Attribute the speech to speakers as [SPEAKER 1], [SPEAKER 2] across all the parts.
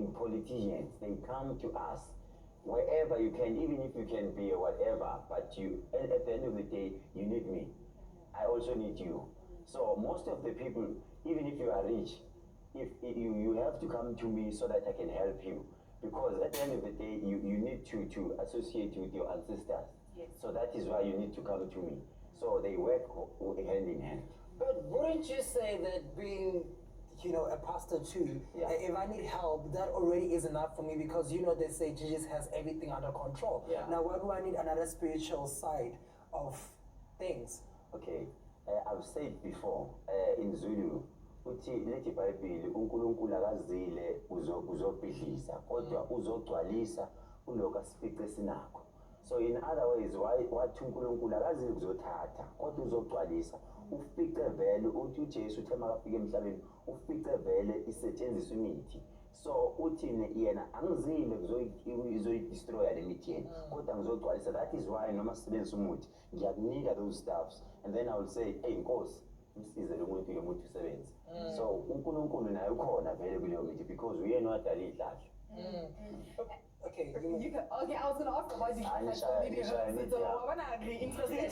[SPEAKER 1] being politicians, they come to us wherever you can, even if you can be whatever, but you, at the end of the day, you need me. I also need you. So most of the people, even if you are rich, if you have to come to me so that I can help you. Because at the end of the day, you need to associate with your ancestors.
[SPEAKER 2] Yes.
[SPEAKER 1] So that is why you need to come to me. So they work hand in hand.
[SPEAKER 3] But wouldn't you say that being, you know, a pastor too,
[SPEAKER 1] Yeah.
[SPEAKER 3] if I need help, that already is enough for me, because you know they say Jesus has everything under control.
[SPEAKER 1] Yeah.
[SPEAKER 3] Now, why do I need another spiritual side of things?
[SPEAKER 1] Okay, I've said before, in Zulu, uthi lethi iBhayibheli uNkulunkulu akazile uzobhidlisa kodwa uzogcwalisa kuloko asifice sinakho. So in other ways, wathi uNkulunkulu akazile kuzothatha kodwa uzogcwalisa. Ufice vele uthi uJesu uthe makafika emhlabeni ufice vele isetshenziswa imithi. So uthi yena angizile kuzoyidestroya le mithi yena kodwa ngizogcwalisa. That is why noma sisebenzisa umuthi ngiyakunika those stuffs and then I will say, hey Nkosi msize lo muntu ngemuthi usebenze. So uNkulunkulu naye ukhona vele kuleyo mithi because uyena wadala ihlahla.
[SPEAKER 3] Okay,
[SPEAKER 2] okay, I was going to ask about the herbs. So I want to be interested.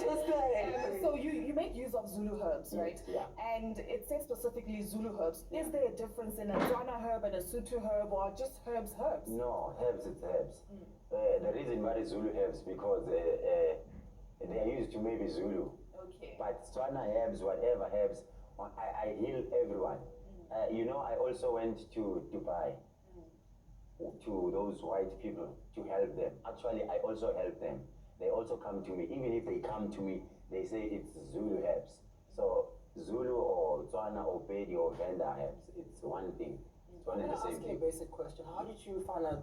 [SPEAKER 2] So you make use of Zulu herbs, right?
[SPEAKER 1] Yeah.
[SPEAKER 2] And it says specifically Zulu herbs. Is there a difference in a Tswana herb and a Sotho herb, or just herbs?
[SPEAKER 1] No, herbs, it's herbs. The reason why it's Zulu herbs because they are used to maybe Zulu.
[SPEAKER 2] Okay.
[SPEAKER 1] But Tswana herbs, whatever herbs, I heal everyone. You know, I also went to Dubai. To those white people to help them. Actually, I also help them. They also come to me. Even if they come to me, they say it's Zulu herbs. So Zulu or Tswana or Pedi or Venda herbs, it's one thing. It's one and the same thing.
[SPEAKER 3] I'm going to ask you a basic question. How did you find out